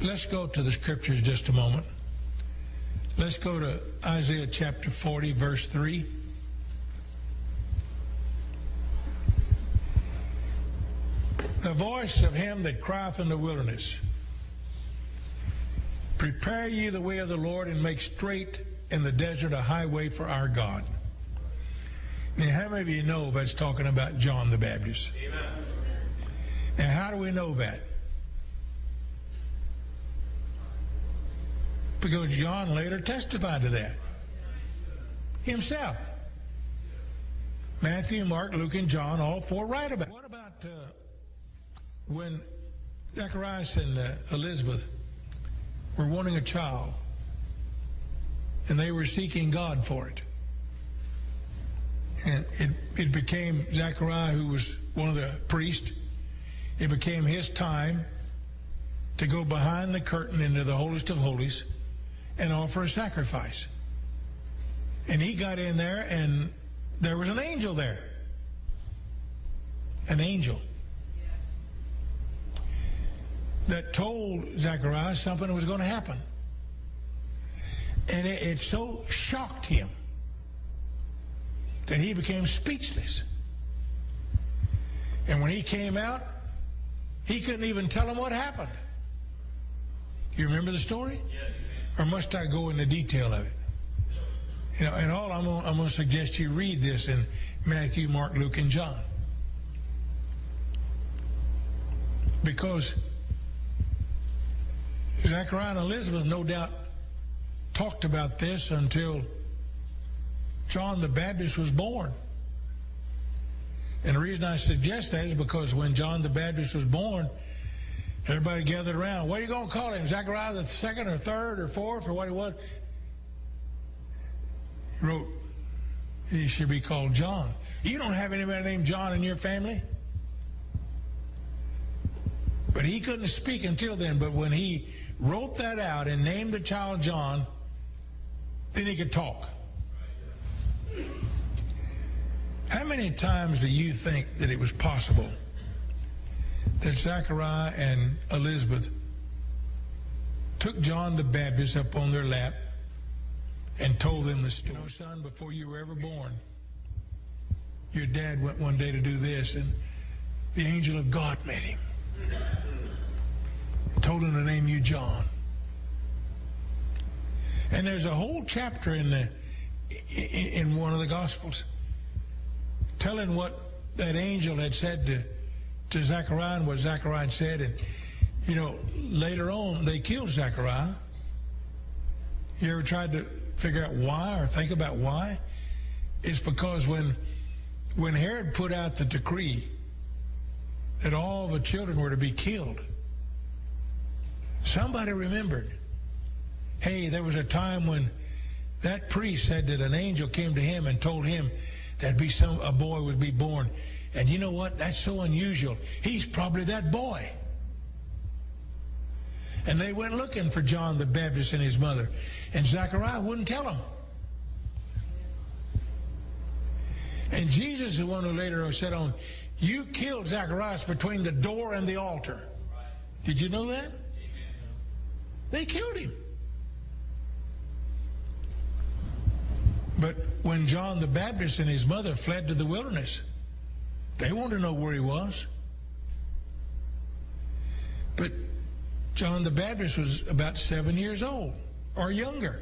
Let's go to the scriptures just a moment. Let's go to Isaiah chapter 40, verse 3. The voice of him that crieth in the wilderness, prepare ye the way of the Lord, and make straight in the desert a highway for our God. Now, how many of you know that's talking about John the Baptist? Amen. Now, how do we know that? Because John later testified to that himself. Matthew, Mark, Luke, and John, all four write about it. What about when Zacharias and Elizabeth were wanting a child, and they were seeking God for it? And it became Zechariah, who was one of the priests, it became his time to go behind the curtain into the holiest of holies and offer a sacrifice. And he got in there, and there was an angel there. An angel that told Zechariah something was going to happen. And it so shocked him that he became speechless. And when he came out, he couldn't even tell him what happened. You remember the story? Yes. Or must I go into detail of it? You know, and all I'm going to suggest you read this in Matthew, Mark, Luke, and John. Because Zechariah and Elizabeth no doubt talked about this until John the Baptist was born. And the reason I suggest that is because when John the Baptist was born, everybody gathered around. What are you going to call him? Zechariah the second or third or fourth or what he was? He wrote, he should be called John. You don't have anybody named John in your family? But he couldn't speak until then. But when he wrote that out and named the child John, then he could talk. How many times do you think that it was possible that Zechariah and Elizabeth took John the Baptist up on their lap and told them the story? You know, son, before you were ever born, your dad went one day to do this, and the angel of God met him. Told him to name you John. And there's a whole chapter in one of the Gospels telling what that angel had said to Zechariah and what Zechariah had said. And, you know, later on, they killed Zechariah. You ever tried to figure out why or think about why? It's because when Herod put out the decree that all the children were to be killed, somebody remembered, hey, there was a time when that priest said that an angel came to him and told him that a boy would be born. And you know what? That's so unusual. He's probably that boy. And they went looking for John the Baptist and his mother. And Zechariah wouldn't tell them. And Jesus is the one who later said on, you killed Zacharias between the door and the altar. Did you know that? They killed him. But when John the Baptist and his mother fled to the wilderness, they wanted to know where he was. But John the Baptist was about 7 years old or younger.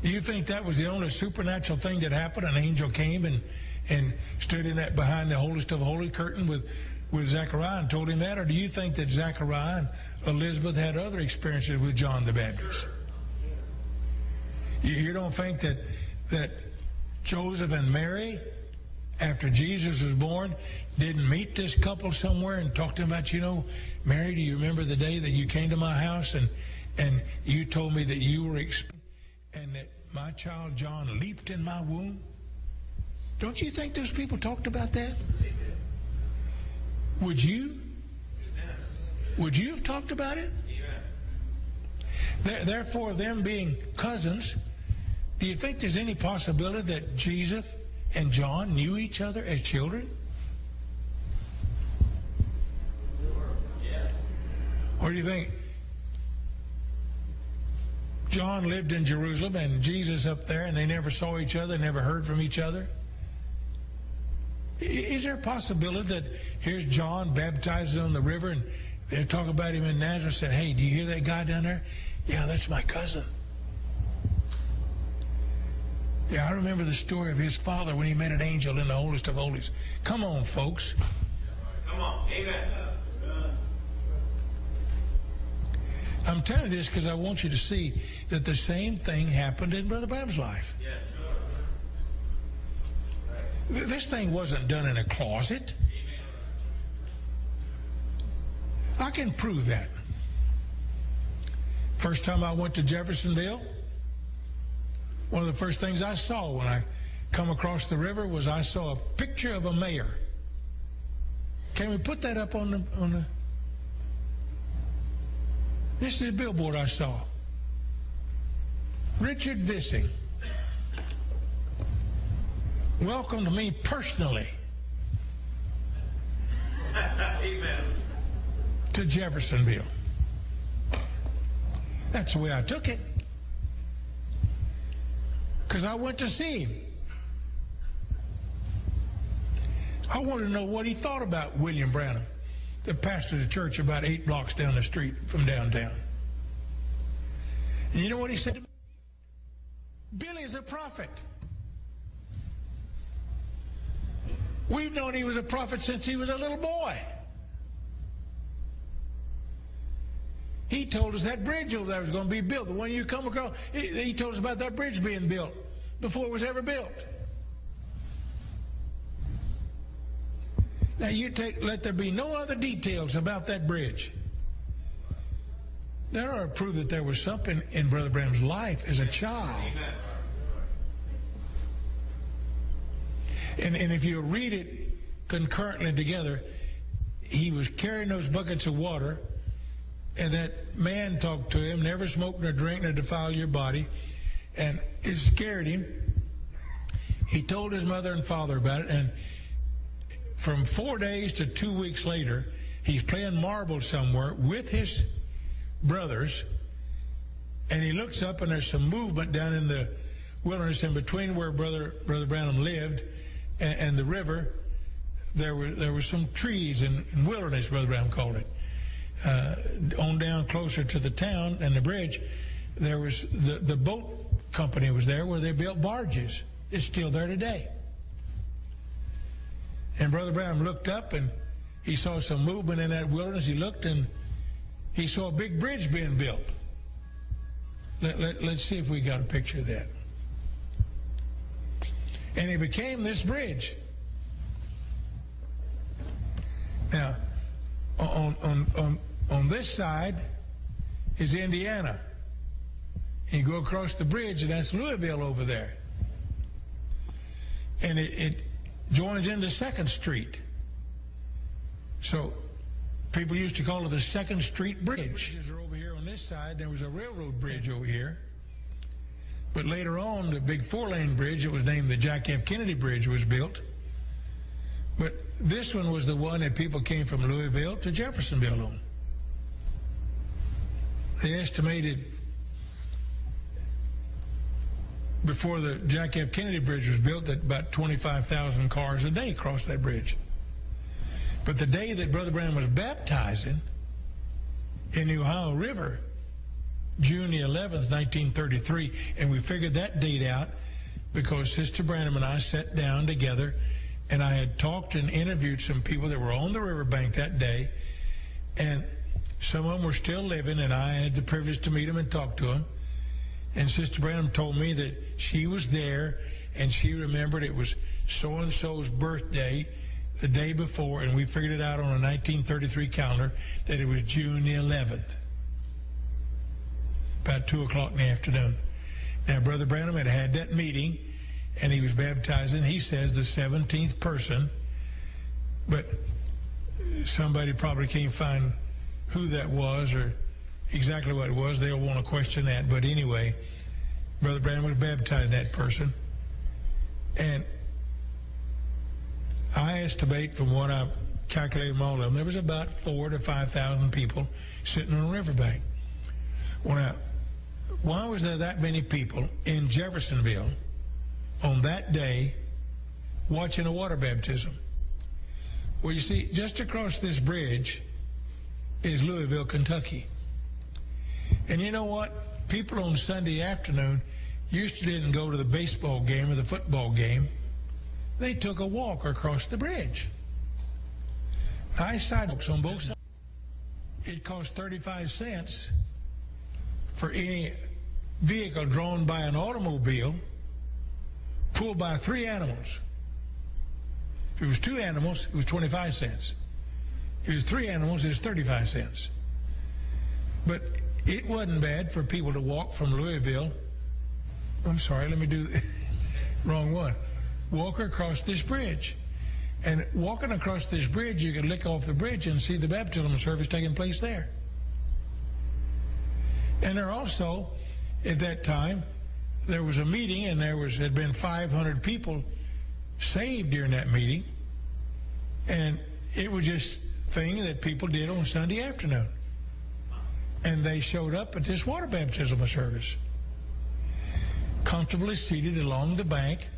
Do you think that was the only supernatural thing that happened? An angel came and stood in that behind the holiest of holy curtain with Zechariah and told him that? Or do you think that Zechariah and Elizabeth had other experiences with John the Baptist? You don't think that Joseph and Mary, after Jesus was born, didn't meet this couple somewhere and talk to them about, you know, Mary, do you remember the day that you came to my house and you told me that you were and that my child John leaped in my womb? Don't you think those people talked about that? Would you? Would you have talked about it? Therefore, them being cousins, do you think there's any possibility that Jesus and John knew each other as children? Or do you think John lived in Jerusalem and Jesus up there and they never saw each other, never heard from each other? Is there a possibility that here's John baptized on the river and they're talking about him in Nazareth, said, hey, do you hear that guy down there? Yeah, that's my cousin. Yeah, I remember the story of his father when he met an angel in the holiest of holies. Come on, folks. Come on. Amen. I'm telling you this because I want you to see that the same thing happened in Brother Branham's life. Yes. This thing wasn't done in a closet. I can prove that. First time I went to Jeffersonville, one of the first things I saw when I come across the river was I saw a picture of a mayor. Can we put that up on the This is a billboard I saw. Richard Vissing. Welcome to me personally. Amen. To Jeffersonville. That's the way I took it. Because I went to see him. I wanted to know what he thought about William Branham, the pastor of the church about 8 blocks down the street from downtown. And you know what he said to me? Billy's a prophet. We've known he was a prophet since he was a little boy. He told us that bridge over there was going to be built. The one you come across, he told us about that bridge being built before it was ever built. Now let there be no other details about that bridge. That ought to prove that there was something in Brother Branham's life as a child. And if you read it concurrently together, he was carrying those buckets of water, and that man talked to him, never smoke nor drink nor defile your body, and it scared him. He told his mother and father about it, and from 4 days to 2 weeks later, he's playing marbles somewhere with his brothers, and he looks up and there's some movement down in the wilderness in between where Brother Branham lived and the river. There were some trees and wilderness, Brother Branham called it. On down closer to the town and the bridge, there was the boat company was there where they built barges. It's still there today. And Brother Branham looked up and he saw some movement in that wilderness. He looked and he saw a big bridge being built. Let's see if we got a picture of that. And it became this bridge. Now, on this side is Indiana. You go across the bridge and that's Louisville over there. And it joins into 2nd Street. So people used to call it the 2nd Street Bridge. Bridges are over here on this side. There was a railroad bridge over here. But later on, the big 4-lane bridge, it was named the Jack F. Kennedy Bridge, was built. But this one was the one that people came from Louisville to Jeffersonville on. They estimated before the Jack F. Kennedy Bridge was built that about 25,000 cars a day crossed that bridge. But the day that Brother Branham was baptizing in the Ohio River, June the 11th, 1933, and we figured that date out because Sister Branham and I sat down together, and I had talked and interviewed some people that were on the riverbank that day, and some of them were still living, and I had the privilege to meet them and talk to them. And Sister Branham told me that she was there, and she remembered it was so-and-so's birthday the day before, and we figured it out on a 1933 calendar that it was June the 11th, about 2 o'clock in the afternoon. Now, Brother Branham had that meeting, and he was baptizing, he says, the 17th person, but somebody probably can't find who that was or exactly what it was. They'll want to question that. But anyway, Brother Branham was baptizing that person. And I estimate from what I've calculated them all of them, there was about 4,000 to 5,000 people sitting on a riverbank. Well, now, why was there that many people in Jeffersonville on that day watching a water baptism? Well, you see, just across this bridge is Louisville, Kentucky. And you know what? People on Sunday afternoon used to didn't go to the baseball game or the football game. They took a walk across the bridge. Nice sidewalks on both sides. It cost 35 cents for any vehicle drawn by an automobile pulled by 3 animals. If it was 2 animals, it was 25 cents. If it was 3 animals, it was 35 cents. But it wasn't bad for people to walk from Louisville. I'm sorry, let me do the wrong one. Walk across this bridge. And walking across this bridge, you could look off the bridge and see the baptismal service taking place there. And there also, at that time, there was a meeting, and had been 500 people saved during that meeting. And it was just a thing that people did on Sunday afternoon. And they showed up at this water baptismal service, comfortably seated along the bank.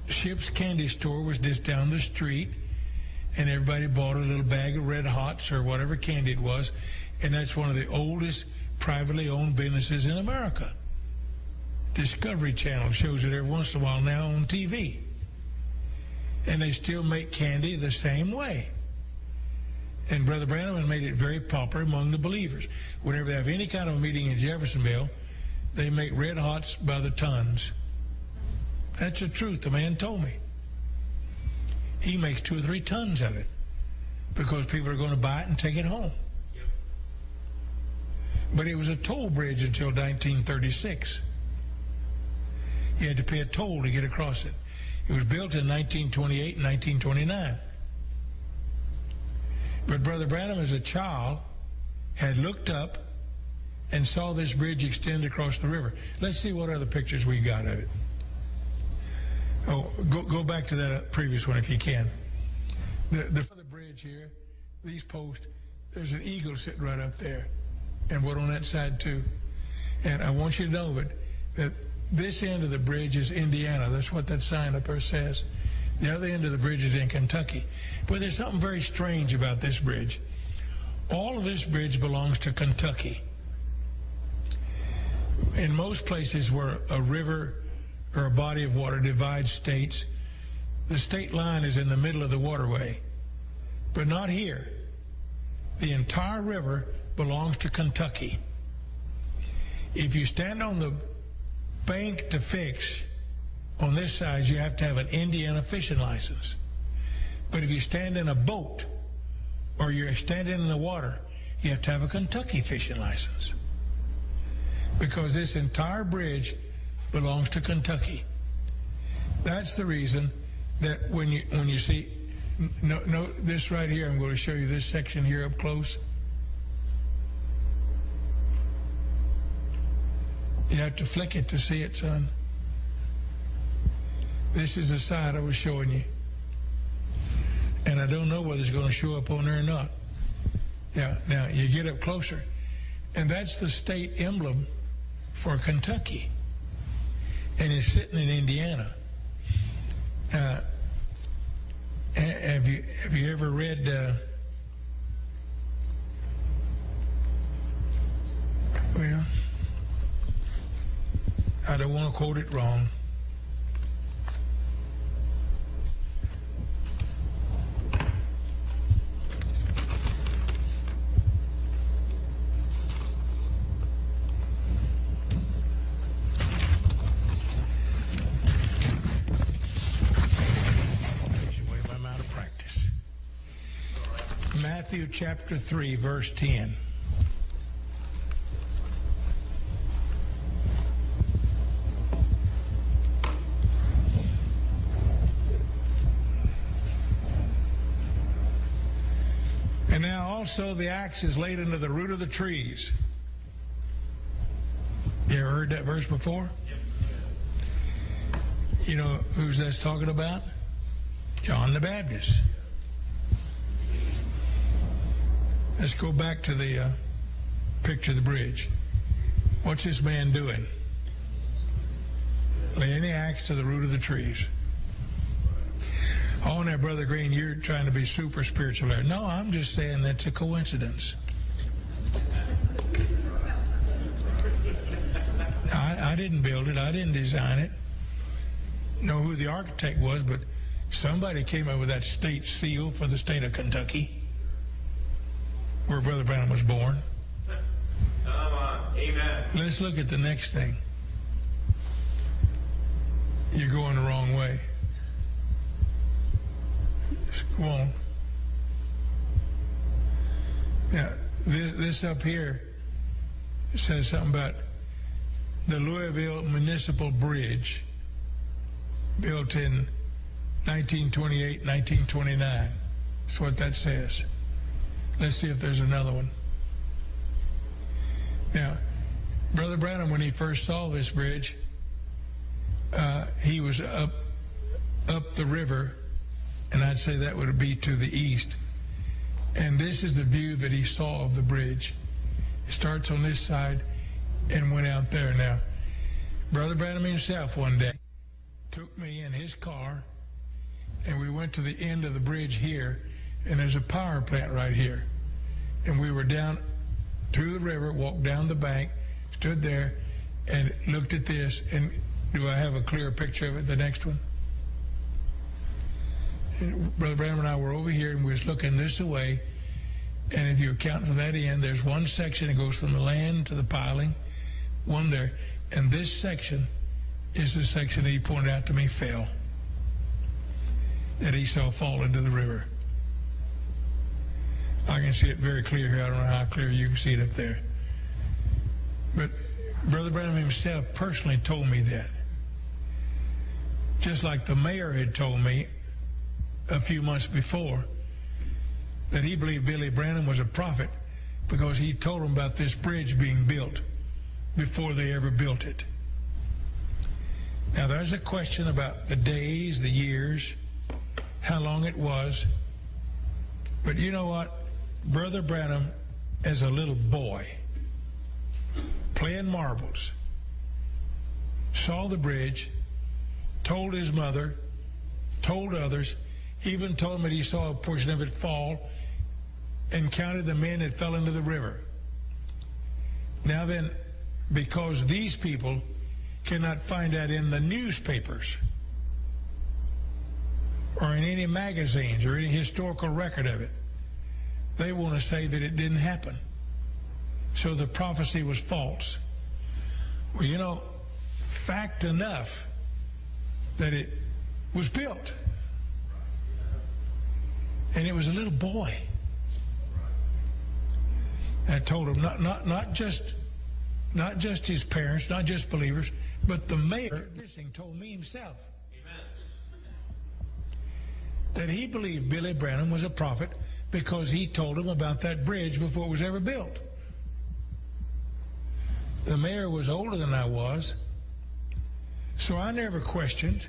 Ship's candy store was just down the street, and everybody bought a little bag of Red Hots or whatever candy it was, and that's one of the oldest privately owned businesses in America. Discovery Channel shows it every once in a while now on TV, and they still make candy the same way. And Brother Branham has made it very popular among the believers. Whenever they have any kind of a meeting in Jeffersonville, they make Red Hots by the tons. That's the truth. The man told me. He makes 2 or 3 tons of it because people are going to buy it and take it home. Yep. But it was a toll bridge until 1936. You had to pay a toll to get across it. It was built in 1928 and 1929. But Brother Branham, as a child, had looked up and saw this bridge extend across the river. Let's see what other pictures we got of it. Oh, go back to that previous one if you can. The bridge here, these posts, there's an eagle sitting right up there, and one on that side too. And I want you to know that this end of the bridge is Indiana. That's what that sign up there says. The other end of the bridge is in Kentucky. But there's something very strange about this bridge. All of this bridge belongs to Kentucky. In most places where a river or a body of water divides states, the state line is in the middle of the waterway. But not here. The entire river belongs to Kentucky. If you stand on the bank to fish on this side, you have to have an Indiana fishing license. But if you stand in a boat or you're standing in the water, you have to have a Kentucky fishing license. Because this entire bridge belongs to Kentucky. That's the reason that when you see this right here, I'm going to show you this section here up close. You have to flick it to see it, son. This is the side I was showing you. And I don't know whether it's going to show up on there or not. Yeah, now you get up closer, and that's the state emblem for Kentucky. And it's sitting in Indiana. Have you ever read well, I don't want to quote it wrong. Matthew chapter 3, verse 10. And now also the axe is laid under the root of the trees. You ever heard that verse before? You know who's that's talking about? John the Baptist. Let's go back to the picture of the bridge. What's this man doing? Laying the axe to the root of the trees. Oh, now, Brother Green, you're trying to be super spiritual there. No, I'm just saying that's a coincidence. I didn't build it. I didn't design it. Know who the architect was, but somebody came up with that state seal for the state of Kentucky, where Brother Branham was born. Come on. Amen. Let's look at the next thing. You're going the wrong way. Go on. Now, this up here says something about the Louisville Municipal Bridge, built in 1928, 1929. That's what that says. Let's see if there's another one. Now, Brother Branham, when he first saw this bridge, he was up the river, and I'd say that would be to the east. And this is the view that he saw of the bridge. It starts on this side and went out there. Now, Brother Branham himself one day took me in his car, and we went to the end of the bridge here, and there's a power plant right here. And we were down to the river, walked down the bank, stood there, and looked at this. And do I have a clear picture of it, the next one? And Brother Branham and I were over here, and we was looking this way. And if you account from that end, there's one section that goes from the land to the piling, one there. And this section is the section that he pointed out to me fell, that he saw fall into the river. I can see it very clear here. I don't know how clear you can see it up there. But Brother Branham himself personally told me that. Just like the mayor had told me a few months before that he believed Billy Branham was a prophet because he told him about this bridge being built before they ever built it. Now, there's a question about the days, the years, how long it was. But you know what? Brother Branham, as a little boy, playing marbles, saw the bridge, told his mother, told others, even told him that he saw a portion of it fall, and counted the men that fell into the river. Now then, because these people cannot find that in the newspapers or in any magazines or any historical record of it, they want to say that it didn't happen. So the prophecy was false. Well, you know, fact enough that it was built. And it was a little boy that told him, not just his parents, not just believers, but the mayor told me himself. Amen. That he believed Billy Branham was a prophet because he told him about that bridge before it was ever built. The mayor was older than I was, so I never questioned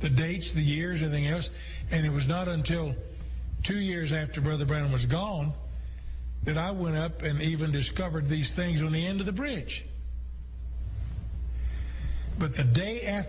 the dates, the years, anything else. And it was not until 2 years after Brother Branham was gone that I went up and even discovered these things on the end of the bridge. But the day after